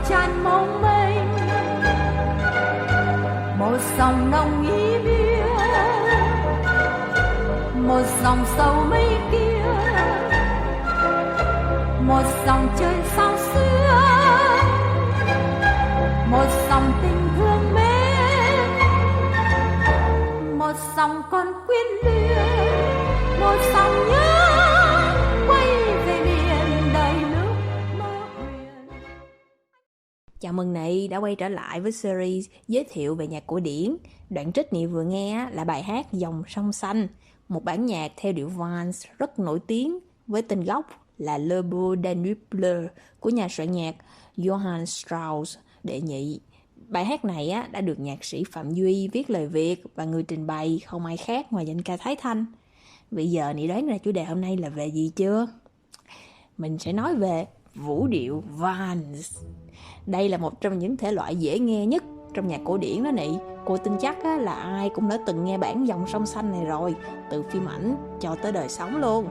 Tràn mong mênh, một dòng nồng ý bia, một dòng sầu mây kia, một dòng trời sao xưa, một dòng tình thương mến, một dòng con quyến luyến, một dòng nhớ quay về miền đầy nước mơ huyền. Chào mừng Nị đã quay trở lại với series giới thiệu về nhạc cổ điển. Đoạn trích Nị vừa nghe là bài hát Dòng Sông Xanh, một bản nhạc theo điệu Vals rất nổi tiếng với tên gốc là Le Beau Danube Bleu của nhà soạn nhạc Johann Strauss đệ nhị. Bài hát này đã được nhạc sĩ Phạm Duy viết lời Việt và người trình bày không ai khác ngoài danh ca Thái Thanh. Bây giờ Nị đoán ra chủ đề hôm nay là về gì chưa? Mình sẽ nói về vũ điệu Vals. Đây là một trong những thể loại dễ nghe nhất trong nhạc cổ điển đó Nị. Cô tin chắc là ai cũng đã từng nghe bản Dòng Sông Xanh này rồi, từ phim ảnh cho tới đời sống luôn.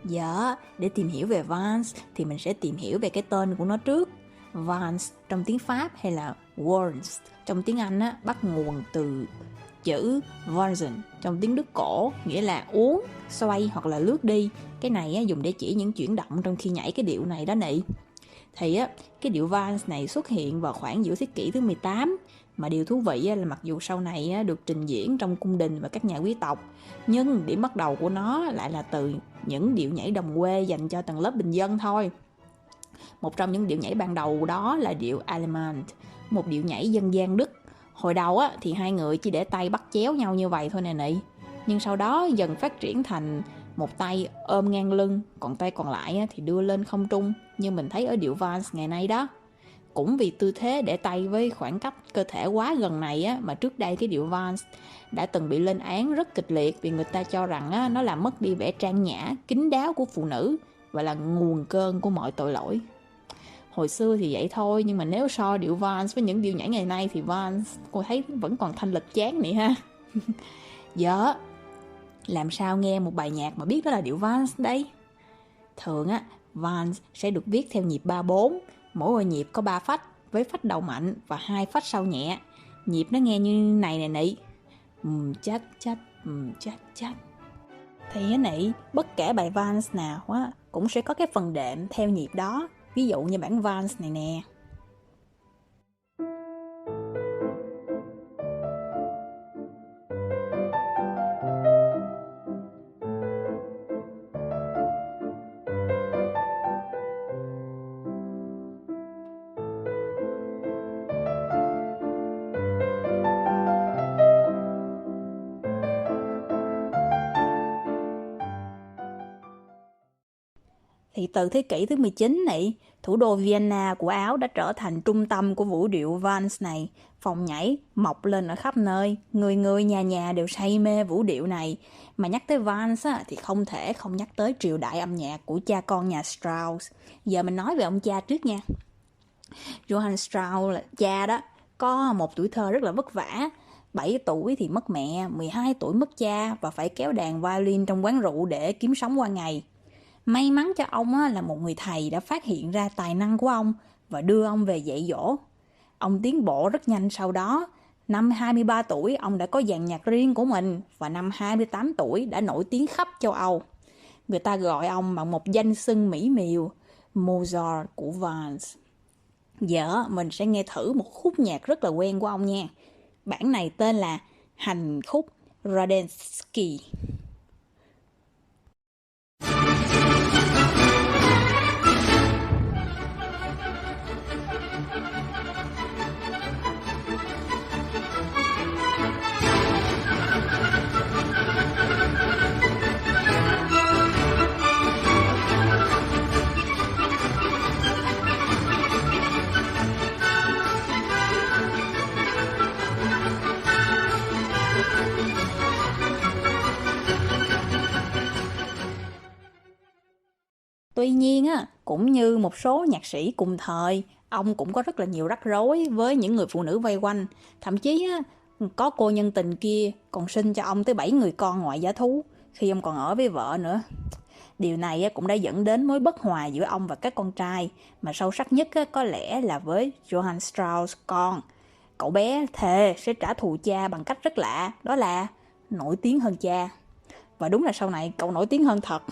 Giờ, để tìm hiểu về Vals thì mình sẽ tìm hiểu về cái tên của nó trước. Vals trong tiếng Pháp hay là Waltz trong tiếng Anh bắt nguồn từ chữ Walsen trong tiếng Đức cổ, nghĩa là uốn, xoay hoặc là lướt đi. Cái này dùng để chỉ những chuyển động trong khi nhảy cái điệu này đó Nị. Thì cái điệu Vals này xuất hiện vào khoảng giữa thế kỷ thứ 18. Mà điều thú vị là mặc dù sau này được trình diễn trong cung đình và các nhà quý tộc, nhưng điểm bắt đầu của nó lại là từ những điệu nhảy đồng quê dành cho tầng lớp bình dân thôi. Một trong những điệu nhảy ban đầu đó là điệu Allemande, một điệu nhảy dân gian Đức. Hồi đầu thì hai người chỉ để tay bắt chéo nhau như vậy thôi nè Nị. Nhưng sau đó dần phát triển thành một tay ôm ngang lưng, còn tay còn lại thì đưa lên không trung, như mình thấy ở điệu Vals ngày nay đó. Cũng vì tư thế để tay với khoảng cách cơ thể quá gần này mà trước đây cái điệu Vals đã từng bị lên án rất kịch liệt, vì người ta cho rằng nó làm mất đi vẻ trang nhã, kín đáo của phụ nữ và là nguồn cơn của mọi tội lỗi. Hồi xưa thì vậy thôi, nhưng mà nếu so điệu Vals với những điệu nhảy ngày nay thì Vals cô thấy vẫn còn thanh lịch chán nị ha. Giờ làm sao nghe một bài nhạc mà biết đó là điệu Vals đây? Thường Vals sẽ được viết theo nhịp 3/4. Mỗi hồi nhịp có 3 phách với phách đầu mạnh và 2 phách sau nhẹ. Nhịp nó nghe như này nè Nị. Chát chát chát chát. Thì Nị, bất kể bài Vals nào cũng sẽ có cái phần đệm theo nhịp đó. Ví dụ như bản Vals này nè. Thì từ thế kỷ thứ 19 này, thủ đô Vienna của Áo đã trở thành trung tâm của vũ điệu Vals này. Phòng nhảy mọc lên ở khắp nơi, người người nhà nhà đều say mê vũ điệu này. Mà nhắc tới Vals thì không thể không nhắc tới triều đại âm nhạc của cha con nhà Strauss. Giờ mình nói về ông cha trước nha. Johann Strauss là cha đó, có một tuổi thơ rất là vất vả. 7 tuổi thì mất mẹ, 12 tuổi mất cha và phải kéo đàn violin trong quán rượu để kiếm sống qua ngày. May mắn cho ông là một người thầy đã phát hiện ra tài năng của ông và đưa ông về dạy dỗ. Ông tiến bộ rất nhanh sau đó. Năm 23 tuổi, ông đã có dàn nhạc riêng của mình và năm 28 tuổi đã nổi tiếng khắp châu Âu. Người ta gọi ông bằng một danh xưng mỹ miều, Mozart của Vals. Giờ mình sẽ nghe thử một khúc nhạc rất là quen của ông nha. Bản này tên là Hành khúc Radetzky. Tuy nhiên á, cũng như một số nhạc sĩ cùng thời, ông cũng có rất là nhiều rắc rối với những người phụ nữ vây quanh. Thậm chí á, có cô nhân tình kia còn sinh cho ông tới 7 người con ngoại giá thú khi ông còn ở với vợ nữa. Điều này cũng đã dẫn đến mối bất hòa giữa ông và các con trai, mà sâu sắc nhất có lẽ là với Johann Strauss con. Cậu bé thề sẽ trả thù cha bằng cách rất lạ, đó là nổi tiếng hơn cha. Và đúng là sau này cậu nổi tiếng hơn thật.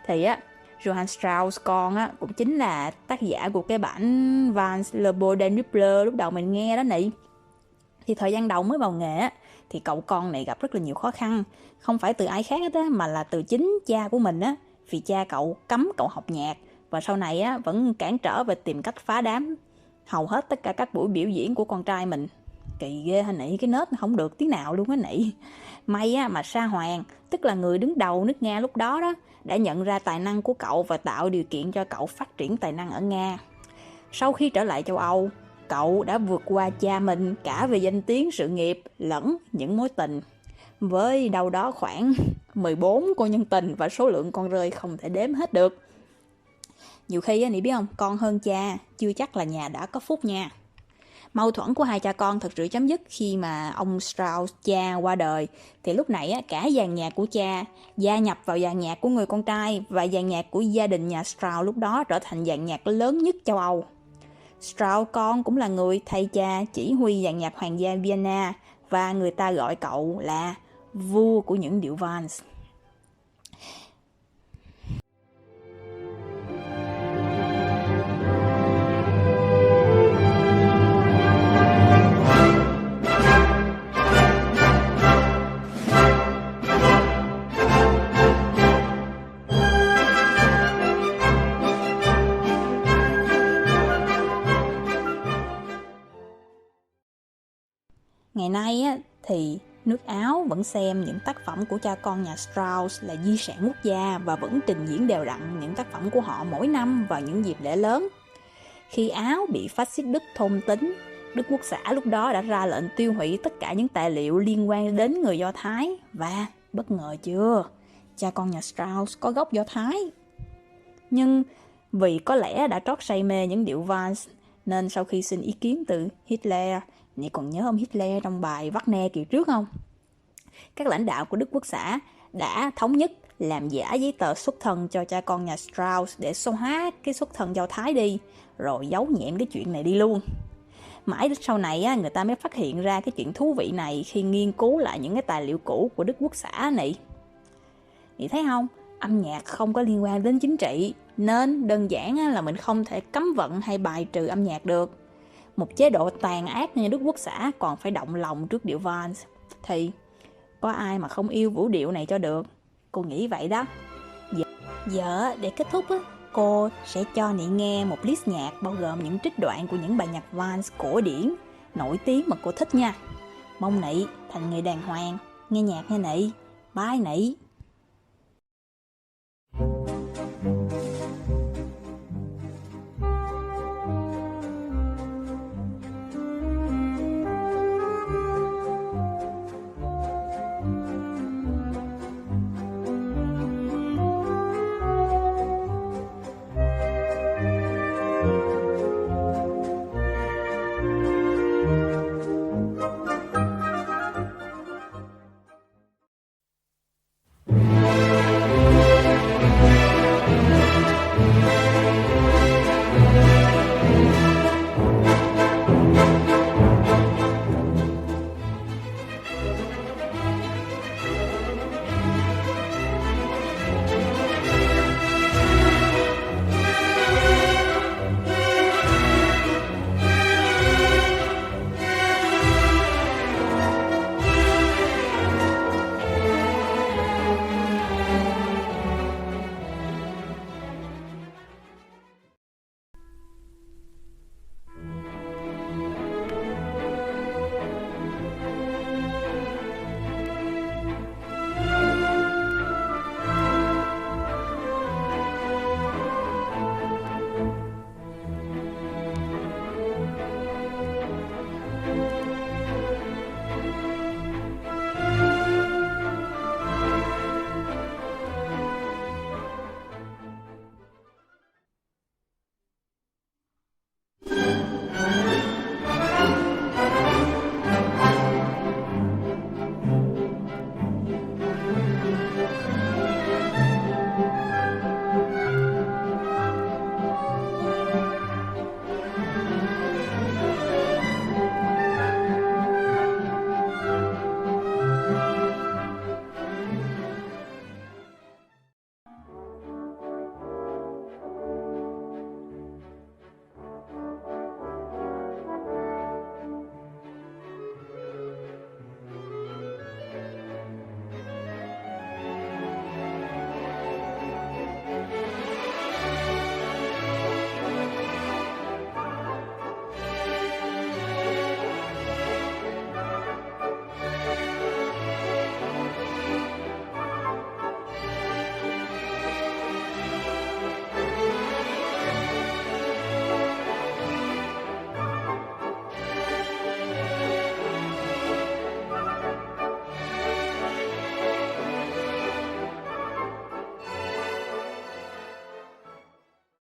Thì Johann Strauss con cũng chính là tác giả của cái bản Valse Le Beau Danube lúc đầu mình nghe đó nị. Thì thời gian đầu mới vào nghề thì cậu con này gặp rất là nhiều khó khăn, không phải từ ai khác hết mà là từ chính cha của mình vì cha cậu cấm cậu học nhạc và sau này vẫn cản trở và tìm cách phá đám hầu hết tất cả các buổi biểu diễn của con trai mình. Kỳ ghê hả nị, cái nết không được tí nào luôn á nị. May mà Sa Hoàng, tức là người đứng đầu nước Nga lúc đó đã nhận ra tài năng của cậu và tạo điều kiện cho cậu phát triển tài năng ở Nga. Sau khi trở lại châu Âu, cậu đã vượt qua cha mình cả về danh tiếng sự nghiệp lẫn những mối tình. Với đâu đó khoảng 14 cô nhân tình và số lượng con rơi không thể đếm hết được. Nhiều khi nị biết không, con hơn cha chưa chắc là nhà đã có phúc nha. Mâu thuẫn của hai cha con thật sự chấm dứt khi mà ông Strauss cha qua đời. Thì lúc này cả dàn nhạc của cha gia nhập vào dàn nhạc của người con trai và dàn nhạc của gia đình nhà Strauss lúc đó trở thành dàn nhạc lớn nhất châu Âu. Strauss con cũng là người thay cha chỉ huy dàn nhạc hoàng gia Vienna và người ta gọi cậu là vua của những điệu Valse. Ngày nay thì nước Áo vẫn xem những tác phẩm của cha con nhà Strauss là di sản quốc gia và vẫn trình diễn đều đặn những tác phẩm của họ mỗi năm vào những dịp lễ lớn. Khi Áo bị phát xít Đức thôn tính, Đức Quốc xã lúc đó đã ra lệnh tiêu hủy tất cả những tài liệu liên quan đến người Do Thái và bất ngờ chưa, cha con nhà Strauss có gốc Do Thái. Nhưng vì có lẽ đã trót say mê những điệu Valse nên sau khi xin ý kiến từ Hitler, Nị còn nhớ ông Hitler trong bài Wagner kỳ trước không? Các lãnh đạo của Đức Quốc xã đã thống nhất làm giả giấy tờ xuất thân cho cha con nhà Strauss để xóa cái xuất thân Do Thái đi, rồi giấu nhẹm cái chuyện này đi luôn. Mãi đến sau này người ta mới phát hiện ra cái chuyện thú vị này khi nghiên cứu lại những cái tài liệu cũ của Đức Quốc xã này. Nị thấy không? Âm nhạc không có liên quan đến chính trị, nên đơn giản là mình không thể cấm vận hay bài trừ âm nhạc được. Một chế độ tàn ác như Đức Quốc xã còn phải động lòng trước điệu Valse, thì có ai mà không yêu vũ điệu này cho được. Cô nghĩ vậy đó. Giờ để kết thúc cô sẽ cho Nị nghe một list nhạc bao gồm những trích đoạn của những bài nhạc Valse cổ điển nổi tiếng mà cô thích nha. Mong Nị thành người đàng hoàng nghe nhạc nha Nị. Bye Nị.